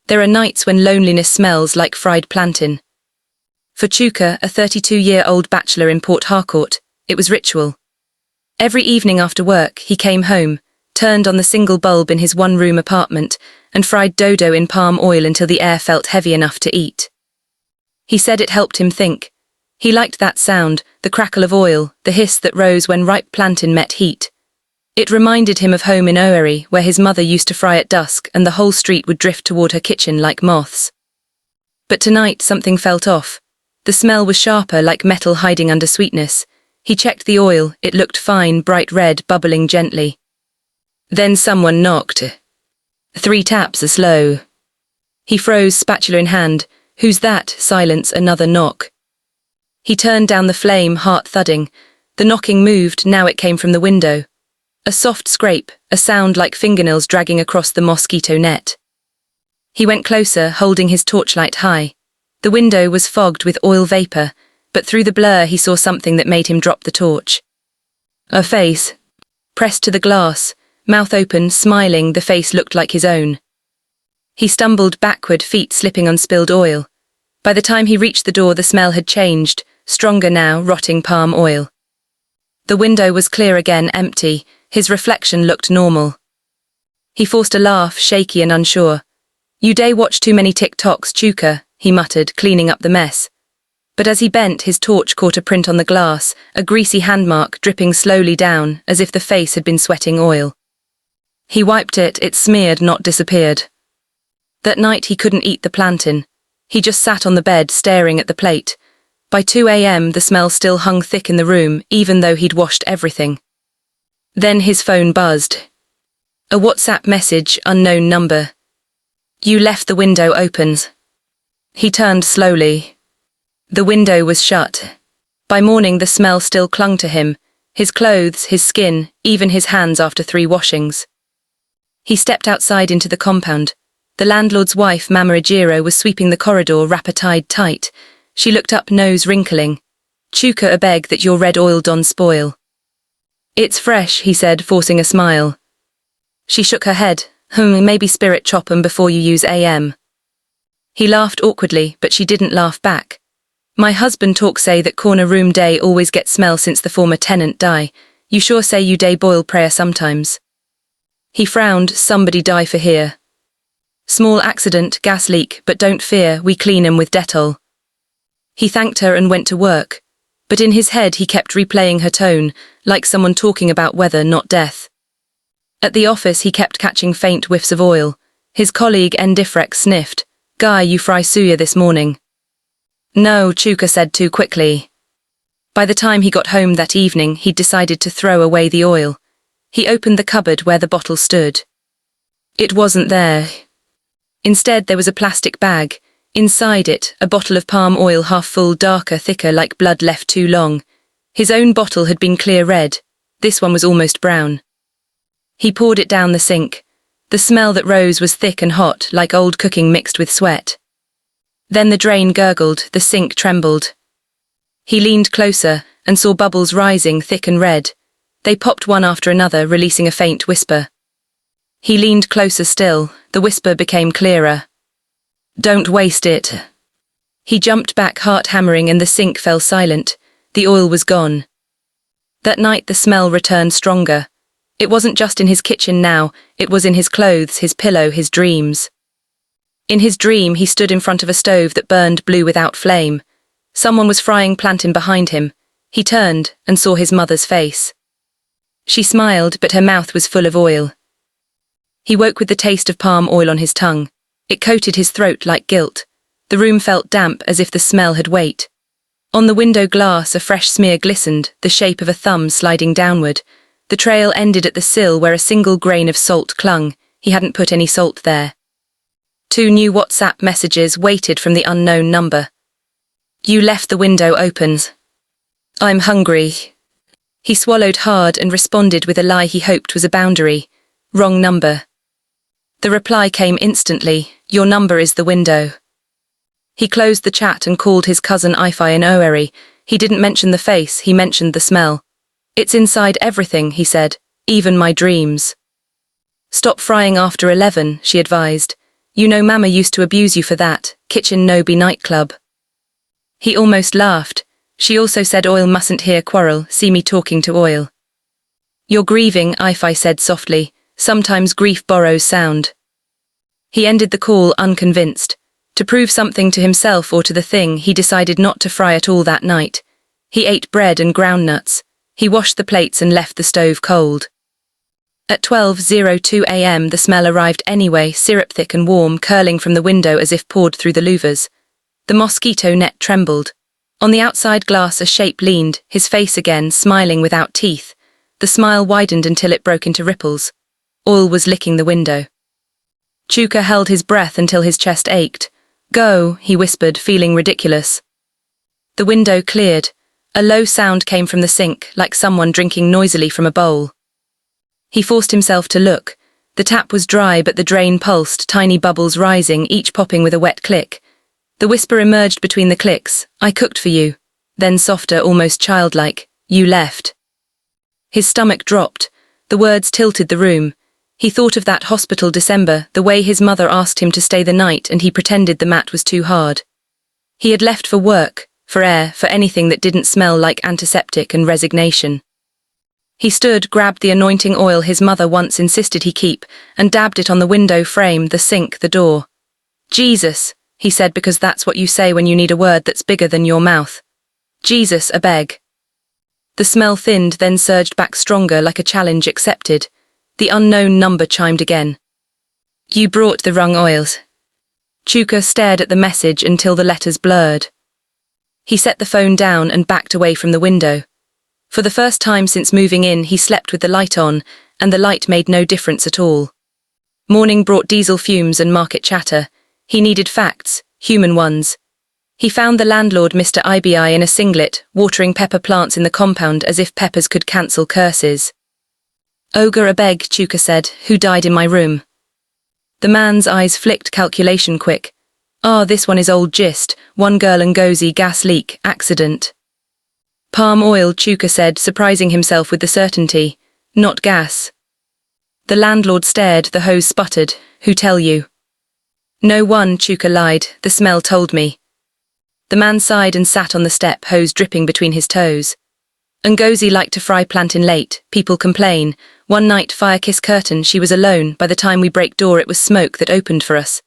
There are nights when loneliness smells like fried plantain. For Chuka, a 32-year-old bachelor in Port Harcourt, it was ritual. Every evening after work, he came home, turned on the single bulb in his one-room apartment, and fried dodo in palm oil until the air felt heavy enough to eat. He said it helped him think. He liked that sound, the crackle of oil, the hiss that rose when ripe plantain met heat. It reminded him of home in Owerri, where his mother used to fry at dusk and the whole street would drift toward her kitchen like moths. But tonight something felt off. The smell was sharper, like metal hiding under sweetness. He checked the oil, it looked fine, bright red, bubbling gently. Then someone knocked. 3 taps as slow. He froze, spatula in hand. Who's that? Silence, another knock. He turned down the flame, heart thudding. The knocking moved, now it came from the window. A soft scrape, a sound like fingernails dragging across the mosquito net. He went closer, holding his torchlight high. The window was fogged with oil vapor, but through the blur he saw something that made him drop the torch. A face, pressed to the glass, mouth open, smiling, the face looked like his own. He stumbled backward, feet slipping on spilled oil. By the time he reached the door, the smell had changed, stronger now, rotting palm oil. The window was clear again, empty. His reflection looked normal. He forced a laugh, shaky and unsure. "You day watch too many TikToks, Chuka," he muttered, cleaning up the mess. But as he bent, his torch caught a print on the glass, a greasy handmark dripping slowly down, as if the face had been sweating oil. He wiped it, it smeared, not disappeared. That night he couldn't eat the plantain. He just sat on the bed, staring at the plate. By 2 a.m. the smell still hung thick in the room, even though he'd washed everything. Then his phone buzzed. A WhatsApp message, unknown number. "You left the window open." He turned slowly. The window was shut. By morning the smell still clung to him, his clothes, his skin, even his hands after 3 washings. He stepped outside into the compound. The landlord's wife, Mama Ejiro, was sweeping the corridor, wrapper tied tight. She looked up, nose wrinkling. "Chuka, a beg that your red oil don't spoil." "It's fresh," he said, forcing a smile. She shook her head. Maybe spirit chop 'em before you use AM." He laughed awkwardly, but she didn't laugh back. "My husband talk say that corner room day always get smell since the former tenant die. You sure say you day boil prayer sometimes." He frowned. "Somebody die for here." "Small accident, gas leak, but don't fear, we clean 'em with Dettol." He thanked her and went to work. But in his head he kept replaying her tone, like someone talking about weather, not death. At the office he kept catching faint whiffs of oil. His colleague Ndifrek sniffed. "Guy, you fry suya this morning?" "No," Chuka said too quickly. By the time he got home that evening, he'd decided to throw away the oil. He opened the cupboard where the bottle stood. It wasn't there. Instead there was a plastic bag. Inside it, a bottle of palm oil half full, darker, thicker, like blood left too long. His own bottle had been clear red. This one was almost brown. He poured it down the sink. The smell that rose was thick and hot, like old cooking mixed with sweat. Then the drain gurgled, the sink trembled. He leaned closer and saw bubbles rising, thick and red. They popped one after another, releasing a faint whisper. He leaned closer still. The whisper became clearer. "Don't waste it." He jumped back, heart hammering, and the sink fell silent. The oil was gone. That night the smell returned stronger. It wasn't just in his kitchen now, it was in his clothes, his pillow, his dreams. In his dream he stood in front of a stove that burned blue without flame. Someone was frying plantain behind him. He turned and saw his mother's face. She smiled, but her mouth was full of oil. He woke with the taste of palm oil on his tongue. It coated his throat like guilt. The room felt damp, as if the smell had weight. On the window glass a fresh smear glistened, the shape of a thumb sliding downward. The trail ended at the sill where a single grain of salt clung. He hadn't put any salt there. 2 new WhatsApp messages waited from the unknown number. "You left the window open." "I'm hungry." He swallowed hard and responded with a lie he hoped was a boundary. "Wrong number." The reply came instantly. "Your number is the window." He closed the chat and called his cousin Ifi in Owerri. He didn't mention the face, he mentioned the smell. "It's inside everything," he said, "even my dreams." "Stop frying after 11, she advised. You know Mama used to abuse you for that, kitchen no be nightclub. He almost laughed. She also said oil mustn't hear quarrel, see me talking to oil. You're grieving, I said softly, sometimes grief borrows sound. He ended the call unconvinced. To prove something to himself or to the thing, he decided not to fry at all that night. He ate bread and groundnuts. He washed the plates and left the stove cold. At 12:02 a.m. the smell arrived anyway, syrup thick and warm, curling from the window as if poured through the louvers. The mosquito net trembled. On the outside glass a shape leaned, his face again, smiling without teeth. The smile widened until it broke into ripples. Oil was licking the window. Chuka held his breath until his chest ached. Go, he whispered, feeling ridiculous. The window cleared. A low sound came from the sink, like someone drinking noisily from a bowl. He forced himself to look. The tap was dry but the drain pulsed, tiny bubbles rising, each popping with a wet click. The whisper emerged between the clicks, I cooked for you. Then softer, almost childlike, you left. His stomach dropped. The words tilted the room. He thought of that hospital December, the way his mother asked him to stay the night and he pretended the mat was too hard. He had left for work, for air, for anything that didn't smell like antiseptic and resignation. He stood, grabbed the anointing oil his mother once insisted he keep, and dabbed it on the window frame, the sink, the door. Jesus, he said, because that's what you say when you need a word that's bigger than your mouth. Jesus, a beg. The smell thinned, then surged back stronger, like a challenge accepted. The unknown number chimed again. You brought the wrong oils. Chuka stared at the message until the letters blurred. He set the phone down and backed away from the window. For the first time since moving in, he slept with the light on, and the light made no difference at all. Morning brought diesel fumes and market chatter. He needed facts, human ones. He found the landlord, Mr. IBI, in a singlet, watering pepper plants in the compound as if peppers could cancel curses. Ogre a beg, Chuka said, who died in my room? The man's eyes flicked, calculation quick. This one is old gist, one girl and gozy, gas leak, accident. Palm oil, Chuka said, surprising himself with the certainty. Not gas. The landlord stared, the hose sputtered. Who tell you? No one, Chuka lied, the smell told me. The man sighed and sat on the step, hose dripping between his toes. Ngozi liked to fry plantain late, people complain. One night, fire kiss curtain, she was alone, by the time we break door it was smoke that opened for us.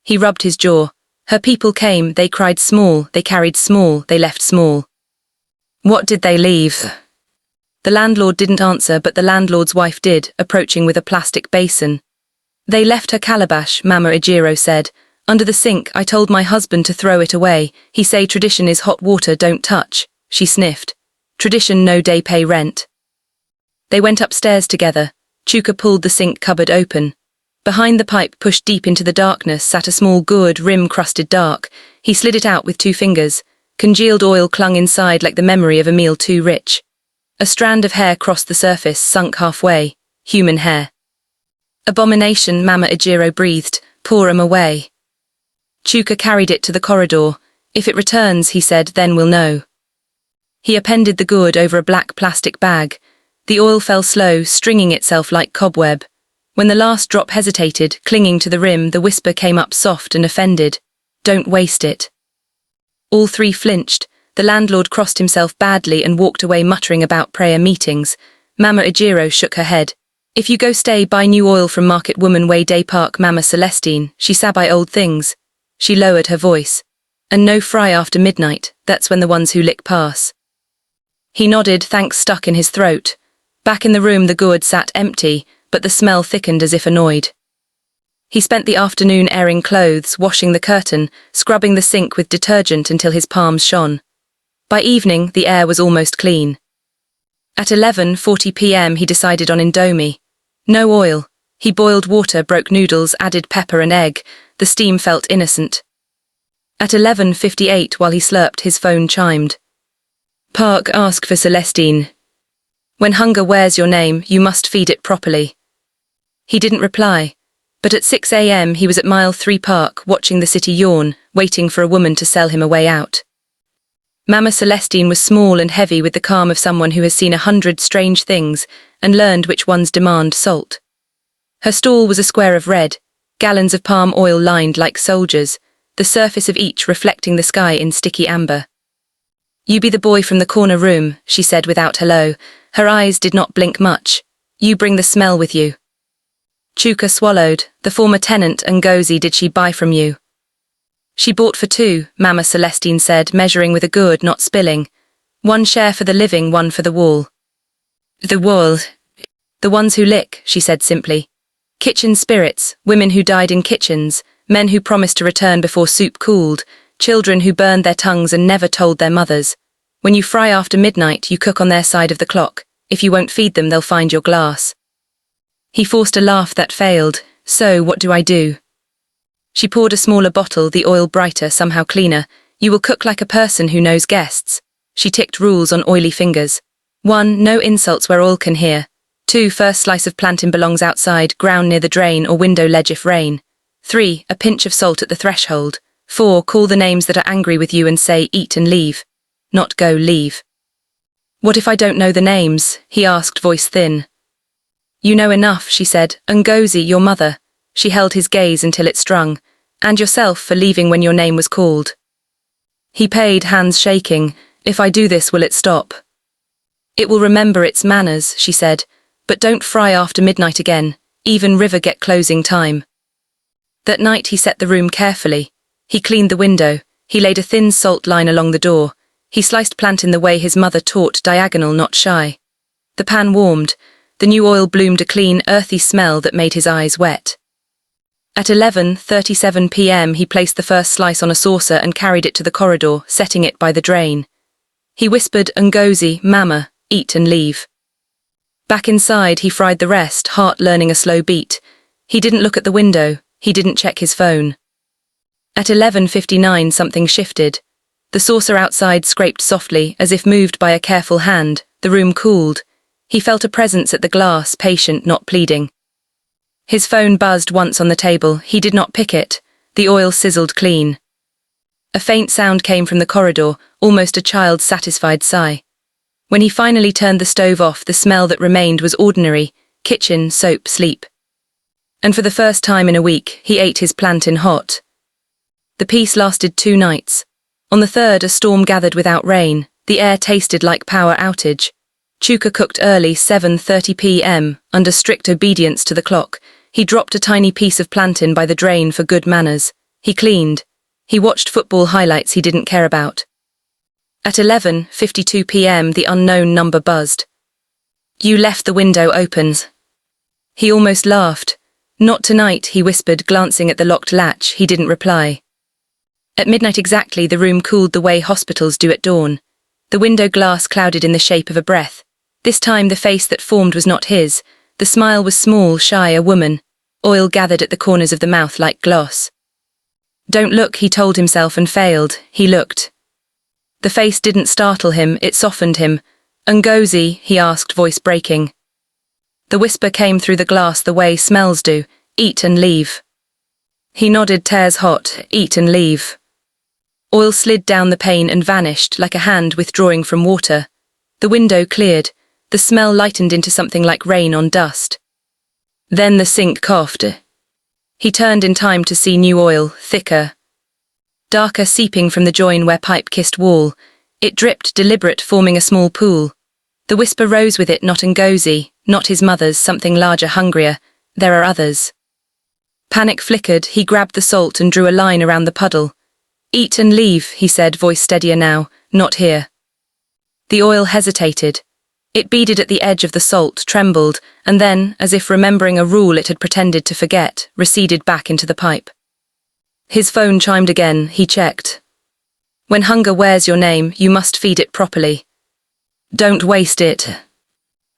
He rubbed his jaw. Her people came, they cried small, they carried small, they left small. What did they leave? The landlord didn't answer, but the landlord's wife did, approaching with a plastic basin. They left her calabash, Mama Ejiro said. Under the sink, I told my husband to throw it away. He say tradition is hot water, don't touch. She sniffed. Tradition no day pay rent. They went upstairs together. Chuka pulled the sink cupboard open. Behind the pipe, pushed deep into the darkness, sat a small gourd, rim-crusted dark. He slid it out with 2 fingers. Congealed oil clung inside like the memory of a meal too rich. A strand of hair crossed the surface, sunk halfway. Human hair. Abomination, Mama Ejiro breathed. Pour 'em away. Chuka carried it to the corridor. If it returns, he said, then we'll know. He appended the gourd over a black plastic bag. The oil fell slow, stringing itself like cobweb. When the last drop hesitated, clinging to the rim, the whisper came up soft and offended. Don't waste it. All 3 flinched. The landlord crossed himself badly and walked away muttering about prayer meetings. Mama Ejiro shook her head. If you go stay, buy new oil from Market Woman Way Day Park, Mama Celestine, she sabai old things. She lowered her voice. And no fry after midnight, that's when the ones who lick pass. He nodded, thanks stuck in his throat. Back in the room the gourd sat empty, but the smell thickened as if annoyed. He spent the afternoon airing clothes, washing the curtain, scrubbing the sink with detergent until his palms shone. By evening, the air was almost clean. At 11:40 p.m. he decided on indomie. No oil. He boiled water, broke noodles, added pepper and egg. The steam felt innocent. At 11:58, while he slurped, his phone chimed. Park, ask for Celestine. When hunger wears your name, you must feed it properly. He didn't reply. But at 6 a.m. he was at Mile 3 Park, watching the city yawn, waiting for a woman to sell him a way out. Mama Celestine was small and heavy, with the calm of someone who has seen 100 strange things and learned which ones demand salt. Her stall was a square of red. Gallons of palm oil lined like soldiers, the surface of each reflecting the sky in sticky amber. "You be the boy from the corner room," she said without hello. Her eyes did not blink much. "You bring the smell with you." Chuka swallowed. "The former tenant Ngozi did she buy from you?" "She bought for two," Mama Celestine said, measuring with a gourd, not spilling. "One share for the living, one for the wall." "The wall?" "The ones who lick," she said simply. "Kitchen spirits, women who died in kitchens, men who promised to return before soup cooled, children who burned their tongues and never told their mothers. When you fry after midnight, you cook on their side of the clock. If you won't feed them, they'll find your glass." He forced a laugh that failed. "So, what do I do?" She poured a smaller bottle, the oil brighter, somehow cleaner. "You will cook like a person who knows guests." She ticked rules on oily fingers. 1. No insults where all can hear. 2. First slice of plantain belongs outside, ground near the drain or window ledge if rain. 3. A pinch of salt at the threshold. 4. Call the names that are angry with you and say, "Eat and leave." Not go, leave. "What if I don't know the names?" he asked, voice thin. "You know enough," she said. "Ngozi, your mother." She held his gaze until it strung. "And yourself for leaving when your name was called." He paid, hands shaking. "If I do this, will it stop?" "It will remember its manners," she said. "But don't fry after midnight again. Even river get closing time." That night he set the room carefully. He cleaned the window. He laid a thin salt line along the door. He sliced plantain the way his mother taught, diagonal, not shy. The pan warmed. The new oil bloomed a clean, earthy smell that made his eyes wet. At 11:37 p.m. he placed the first slice on a saucer and carried it to the corridor, setting it by the drain. He whispered, "Ngozi, Mama, eat and leave." Back inside, he fried the rest, heart learning a slow beat. He didn't look at the window. He didn't check his phone. At 11:59 something shifted. The saucer outside scraped softly, as if moved by a careful hand. The room cooled. He felt a presence at the glass, patient, not pleading. His phone buzzed once on the table. He did not pick it. The oil sizzled clean. A faint sound came from the corridor, almost a child's satisfied sigh. When he finally turned the stove off, the smell that remained was ordinary: kitchen, soap, sleep. And for the first time in a week, he ate his plantain hot. The peace lasted 2 nights. On the third, a storm gathered without rain. The air tasted like power outage. Chuka cooked early, 7:30 p.m., under strict obedience to the clock. He dropped a tiny piece of plantain by the drain for good manners. He cleaned. He watched football highlights he didn't care about. At 11:52 p.m. the unknown number buzzed. "You left the window open." He almost laughed. "Not tonight," he whispered, glancing at the locked latch. He didn't reply. At midnight exactly, the room cooled the way hospitals do at dawn. The window glass clouded in the shape of a breath. This time the face that formed was not his. The smile was small, shy, a woman. Oil gathered at the corners of the mouth like gloss. "Don't look," he told himself and failed. He looked. The face didn't startle him, it softened him. "Ngozi?" he asked, voice breaking. The whisper came through the glass the way smells do. "Eat and leave." He nodded, tears hot. "Eat and leave." Oil slid down the pane and vanished, like a hand withdrawing from water. The window cleared. The smell lightened into something like rain on dust. Then the sink coughed. He turned in time to see new oil, thicker, darker, seeping from the join where pipe kissed wall. It dripped, deliberate, forming a small pool. The whisper rose with it, "Not Ngozi, not his mother's, something larger, hungrier. There are others." Panic flickered. He grabbed the salt and drew a line around the puddle. "Eat and leave," he said, voice steadier now. "Not here." The oil hesitated. It beaded at the edge of the salt, trembled, and then, as if remembering a rule it had pretended to forget, receded back into the pipe. His phone chimed again. He checked. "When hunger wears your name, you must feed it properly. Don't waste it."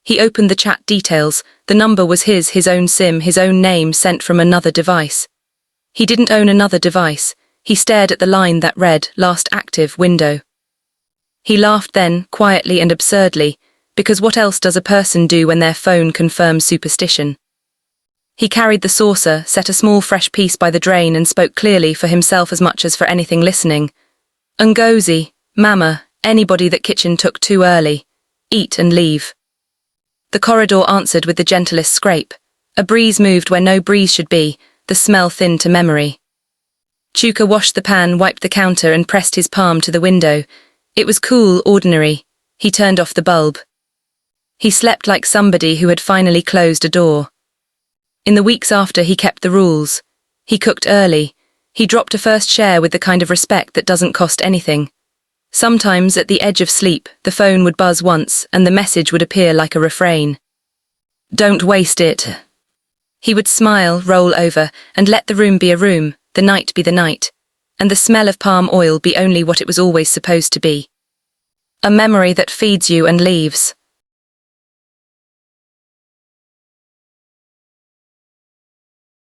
He opened the chat details. The number was his own SIM, his own name sent from another device. He didn't own another device. He stared at the line that read, "Last active window." He laughed then, quietly and absurdly, because what else does a person do when their phone confirms superstition? He carried the saucer, set a small fresh piece by the drain and spoke clearly, for himself as much as for anything listening. "Ngozi, Mama, anybody that kitchen took too early. Eat and leave." The corridor answered with the gentlest scrape. A breeze moved where no breeze should be. the smell thin to memory. Chuka washed the pan, wiped the counter, and pressed his palm to the window. It was cool, ordinary. He turned off the bulb. He slept like somebody who had finally closed a door. In the weeks after, he kept the rules. He cooked early. He dropped a first share with the kind of respect that doesn't cost anything. Sometimes, at the edge of sleep, the phone would buzz once, and the message would appear like a refrain. "Don't waste it." He would smile, roll over, and let the room be a room, the night be the night, and the smell of palm oil be only what it was always supposed to be. A memory that feeds you and leaves,